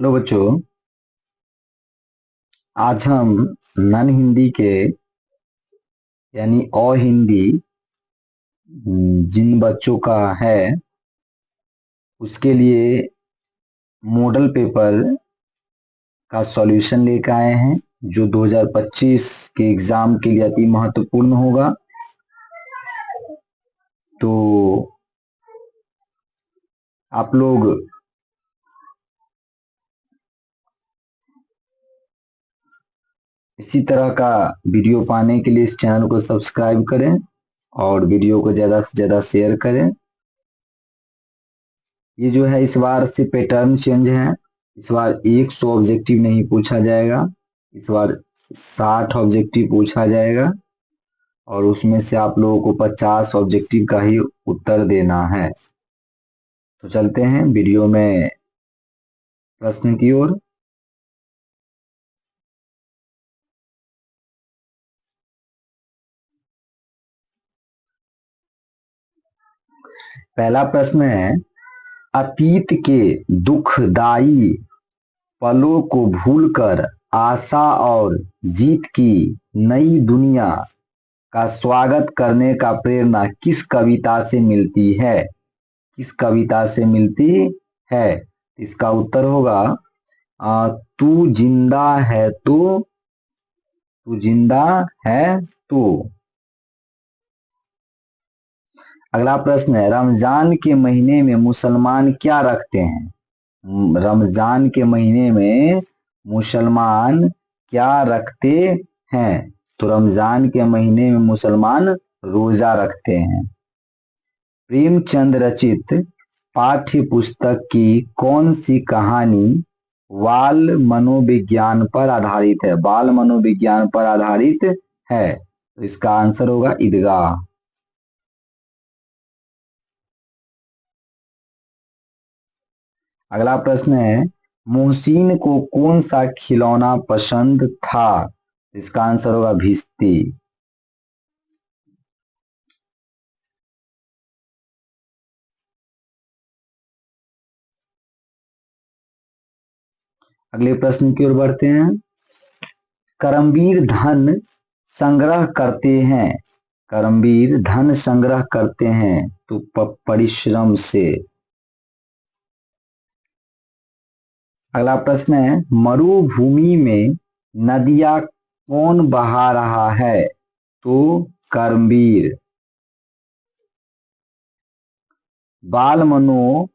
लो बच्चों, आज हम नन हिंदी के यानी अ हिंदी जिन बच्चों का है उसके लिए मॉडल पेपर का सॉल्यूशन लेकर आए हैं जो 2025 के एग्जाम के लिए अति महत्वपूर्ण होगा। तो आप लोग इसी तरह का वीडियो पाने के लिए इस चैनल को सब्सक्राइब करें और वीडियो को ज़्यादा से ज़्यादा शेयर करें। ये जो है इस बार से पैटर्न चेंज है। इस बार 100 ऑब्जेक्टिव नहीं पूछा जाएगा, इस बार 60 ऑब्जेक्टिव पूछा जाएगा और उसमें से आप लोगों को 50 ऑब्जेक्टिव का ही उत्तर देना है। तो चलते हैं वीडियो में प्रश्न की ओर। पहला प्रश्न है, अतीत के दुखदाई पलों को भूलकर आशा और जीत की नई दुनिया का स्वागत करने का प्रेरणा किस कविता से मिलती है? किस कविता से मिलती है? इसका उत्तर होगा तू जिंदा है तो, तू जिंदा है तो। अगला प्रश्न है, रमजान के महीने में मुसलमान क्या रखते हैं? रमजान के महीने में मुसलमान क्या रखते हैं? तो रमजान के महीने में मुसलमान रोजा रखते हैं। प्रेमचंद रचित पाठ्य पुस्तक की कौन सी कहानी बाल मनोविज्ञान पर आधारित है? बाल मनोविज्ञान पर आधारित है। तो इसका आंसर होगा ईदगाह। अगला प्रश्न है, मोहसिन को कौन सा खिलौना पसंद था? इसका आंसर होगा भिश्ती। अगले प्रश्न की ओर बढ़ते हैं। करमवीर धन संग्रह करते हैं, करमवीर धन संग्रह करते हैं तो परिश्रम से। अगला प्रश्न है, मरुभूमि में नदियां कौन बहा रहा है? तो करमवीर। बाल मनो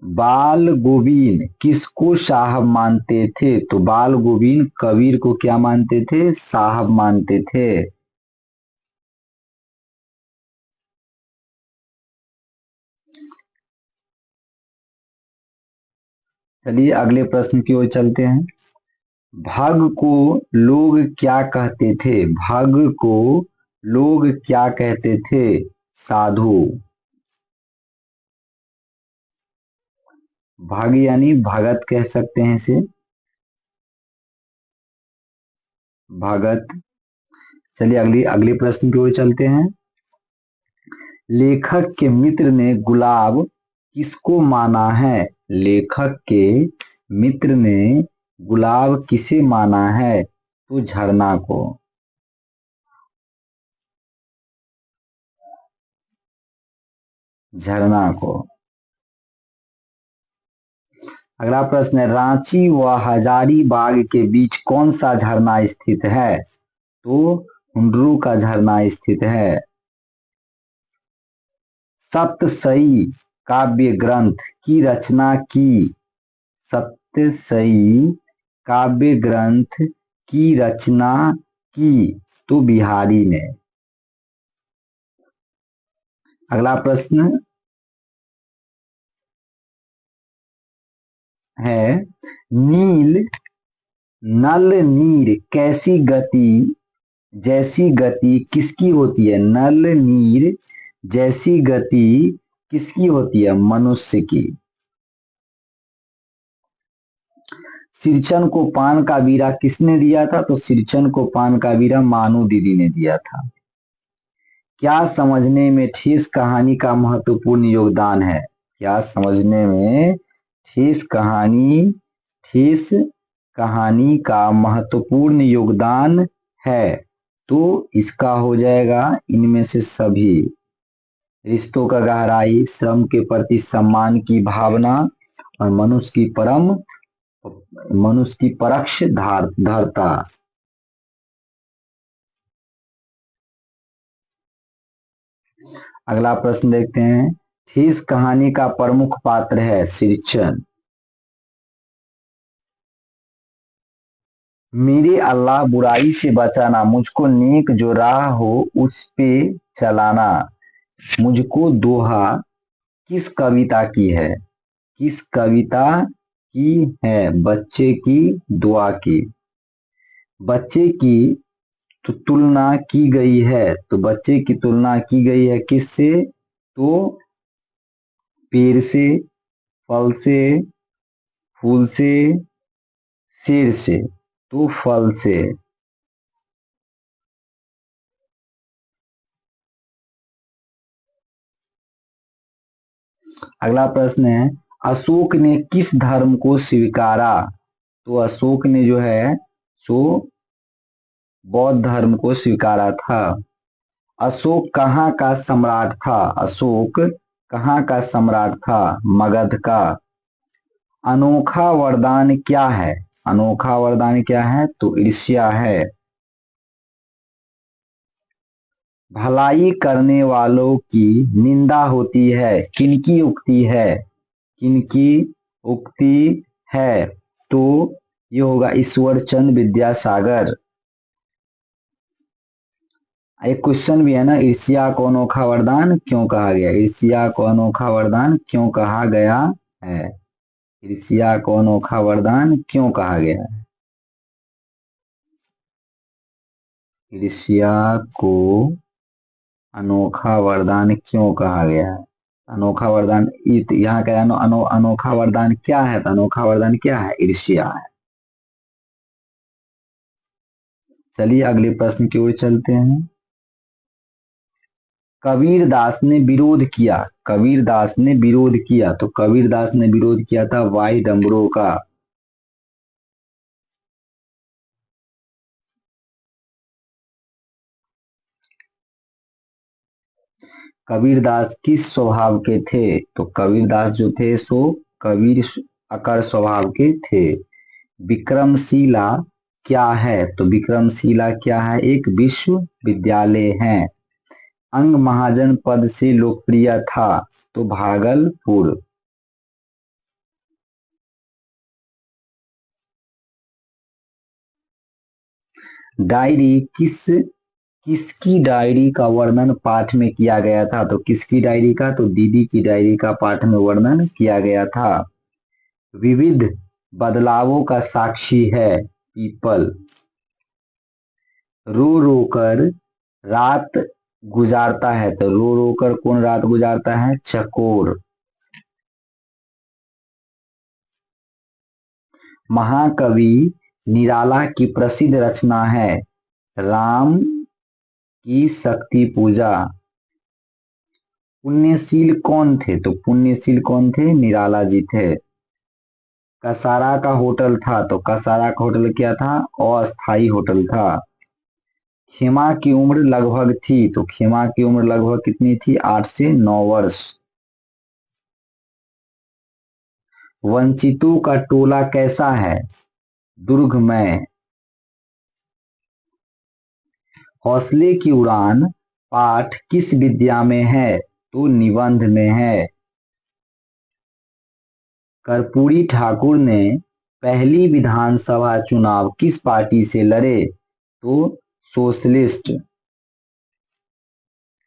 बाल गोविंद किसको साहब मानते थे? तो बाल गोविंद कबीर को क्या मानते थे? साहब मानते थे। चलिए अगले प्रश्न की ओर चलते हैं। भग को लोग क्या कहते थे? भग को लोग क्या कहते थे? साधु। भग यानी भगत कह सकते हैं इसे, भगत। चलिए अगली अगले प्रश्न की ओर चलते हैं। लेखक के मित्र ने गुलाब किसको माना है? लेखक के मित्र ने गुलाब किसे माना है? तो झरना को। झरना को। अगला प्रश्न है, रांची व हजारीबाग के बीच कौन सा झरना स्थित है? तो हुंडरू का झरना स्थित है। सप्तशती काव्य ग्रंथ की रचना की, सप्तशती काव्य ग्रंथ की रचना की तो बिहारी ने। अगला प्रश्न है, नील नल नीर कैसी गति जैसी गति किसकी होती है? नल नीर जैसी गति किसकी होती है? मनुष्य की। सिरचन को पान का बीड़ा किसने दिया था? तो सिरचन को पान का बीड़ा मानू दीदी ने दिया था। क्या समझने में ठेस कहानी का महत्वपूर्ण योगदान है? क्या समझने में ठेस कहानी ठेस कहानी का महत्वपूर्ण योगदान है, तो इसका हो जाएगा इनमें से सभी। रिश्तों का गहराई, श्रम के प्रति सम्मान की भावना और मनुष्य की परक्ष धारता। अगला प्रश्न देखते हैं। ठेस कहानी का प्रमुख पात्र है श्रीचंद। मेरे अल्लाह बुराई से बचाना, मुझको नेक जो राह हो उस पे चलाना। मुझको दोहा किस कविता की है? किस कविता की है? बच्चे की दुआ की। बच्चे की तुलना की गई है, तो बच्चे की तुलना की गई है किससे? तो पेड़ से, फल से, फूल से, शेर से। तो फल से। अगला प्रश्न है, अशोक ने किस धर्म को स्वीकारा? तो अशोक ने जो है सो बौद्ध धर्म को स्वीकारा था। अशोक कहाँ का सम्राट था? अशोक कहाँ का सम्राट था? मगध का। अनोखा वरदान क्या है? अनोखा वरदान क्या है? तो ईर्ष्या है। भलाई करने वालों की निंदा होती है, किनकी उक्ति है? किनकी उक्ति है? तो ये होगा ईश्वर चंद्र विद्यासागर। एक क्वेश्चन भी है ना, ईर्ष्या को अनोखा वरदान क्यों कहा गया? ईर्ष्या को अनोखा वरदान क्यों कहा गया है? ईर्ष्या को अनोखा वरदान क्यों कहा गया है? ईर्ष्या को अनोखा वरदान क्यों कहा गया है? अनोखा वरदान यहाँ का अनोखा वरदान क्या है? तो अनोखा वरदान क्या है? ईर्ष्या है। चलिए अगले प्रश्न की ओर चलते हैं। कबीरदास ने विरोध किया। कबीरदास ने विरोध किया, तो कबीरदास ने विरोध किया था वाई डमरू का। कबीरदास किस स्वभाव के थे? तो कबीरदास जो थे सो कबीर अकर स्वभाव के थे। विक्रमशिला क्या है? तो विक्रमशिला क्या है? एक विश्वविद्यालय है। अंग महाजन पद से लोकप्रिय था, तो भागलपुर। डायरी किसकी डायरी का वर्णन पाठ में किया गया था? तो किसकी डायरी का? तो दीदी की डायरी का पाठ में वर्णन किया गया था। विविध बदलावों का साक्षी है पीपल। रो रो कर रात गुजारता है, तो रो रो कर कौन रात गुजारता है? चकोर। महाकवि निराला की प्रसिद्ध रचना है राम की शक्ति पूजा। पुण्यशील कौन थे? तो पुण्यशील कौन थे? निराला जी थे। कसारा का होटल था, तो कसारा का होटल क्या था? अस्थाई होटल था। खेमा की उम्र लगभग थी, तो खेमा की उम्र लगभग कितनी थी? 8 से 9 वर्ष। वंचितों का टोला कैसा है? दुर्गमय। हौसले की उड़ान पाठ किस विद्या में है? तो निबंध में है। कर्पूरी ठाकुर ने पहली विधानसभा चुनाव किस पार्टी से लड़े? तो सोशलिस्ट।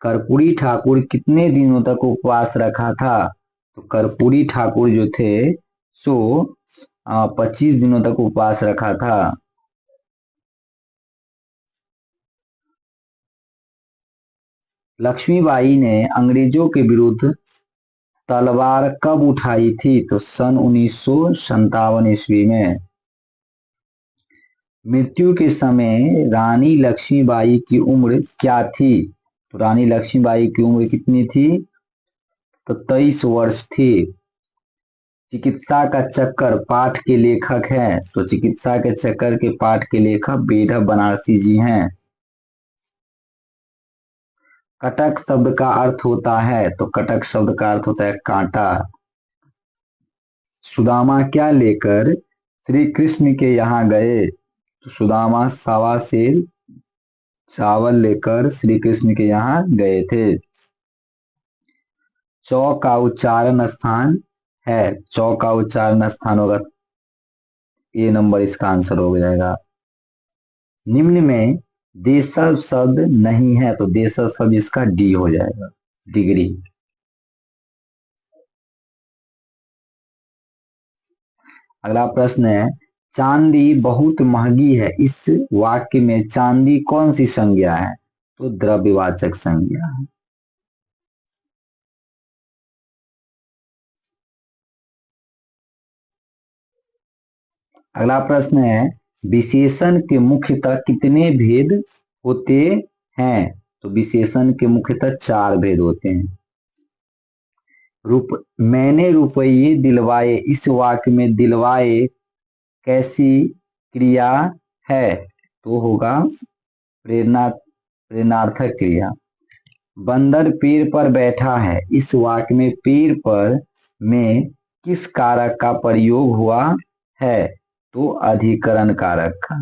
कर्पूरी ठाकुर कितने दिनों तक उपवास रखा था? तो कर्पूरी ठाकुर जो थे सो 25 दिनों तक उपवास रखा था। लक्ष्मीबाई ने अंग्रेजों के विरुद्ध तलवार कब उठाई थी? तो सन 1957 ईस्वी में। मृत्यु के समय रानी लक्ष्मीबाई की उम्र क्या थी? तो रानी लक्ष्मीबाई की उम्र कितनी थी? तो 23 वर्ष थी। चिकित्सा का चक्कर पाठ के लेखक हैं, तो चिकित्सा के चक्कर के पाठ के लेखक बेढब बनारसी जी हैं। कटक शब्द का अर्थ होता है, तो कटक शब्द का अर्थ होता है कांटा। सुदामा क्या लेकर श्री कृष्ण के यहाँ गए, तो सुदामा सवा सेर चावल लेकर श्री कृष्ण के यहाँ गए थे। चौ का उच्चारण स्थान है, चौ का उच्चारण स्थान होगा ए नंबर, इसका आंसर हो जाएगा। निम्न में देशज शब्द नहीं है, तो देशज शब्द इसका डी हो जाएगा, डिग्री। अगला प्रश्न है, चांदी बहुत महंगी है, इस वाक्य में चांदी कौन सी संज्ञा है, तो द्रव्यवाचक संज्ञा है। अगला प्रश्न है, विशेषण के मुख्यतः कितने भेद होते हैं, तो विशेषण के मुख्यतः 4 भेद होते हैं। मैंने रुपये दिलवाए, इस वाक्य में दिलवाए कैसी क्रिया है, तो होगा प्रेरणार्थक क्रिया। बंदर पेड़ पर बैठा है, इस वाक्य में पेड़ पर में किस कारक का प्रयोग हुआ है, तो अधिकरण कारक का।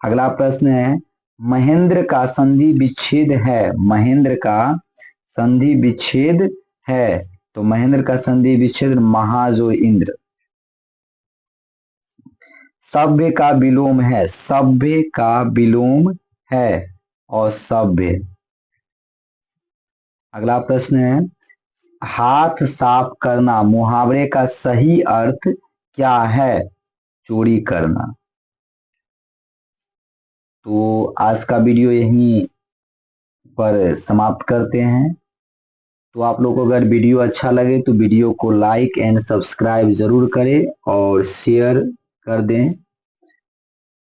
अगला प्रश्न है, महेंद्र का संधि विच्छेद है, महेंद्र का संधि विच्छेद है, तो महेंद्र का संधि विच्छेद महाजो इंद्र। सभ्य का विलोम है, सभ्य का विलोम है और सभ्य। अगला प्रश्न है, हाथ साफ करना मुहावरे का सही अर्थ क्या है, चोरी करना। तो आज का वीडियो यहीं पर समाप्त करते हैं। तो आप लोग को अगर वीडियो अच्छा लगे तो वीडियो को लाइक एंड सब्सक्राइब जरूर करें और शेयर कर दें,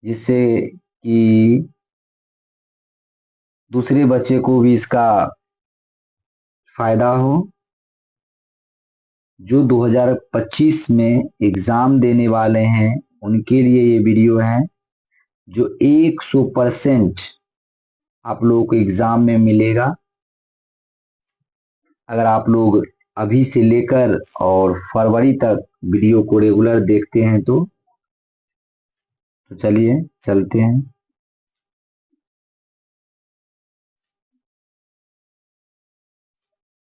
जिससे कि दूसरे बच्चे को भी इसका फायदा हो। जो 2025 में एग्जाम देने वाले हैं उनके लिए ये वीडियो है, जो 100% आप लोगों को एग्जाम में मिलेगा। अगर आप लोग अभी से लेकर और फरवरी तक वीडियो को रेगुलर देखते हैं तो चलिए चलते हैं।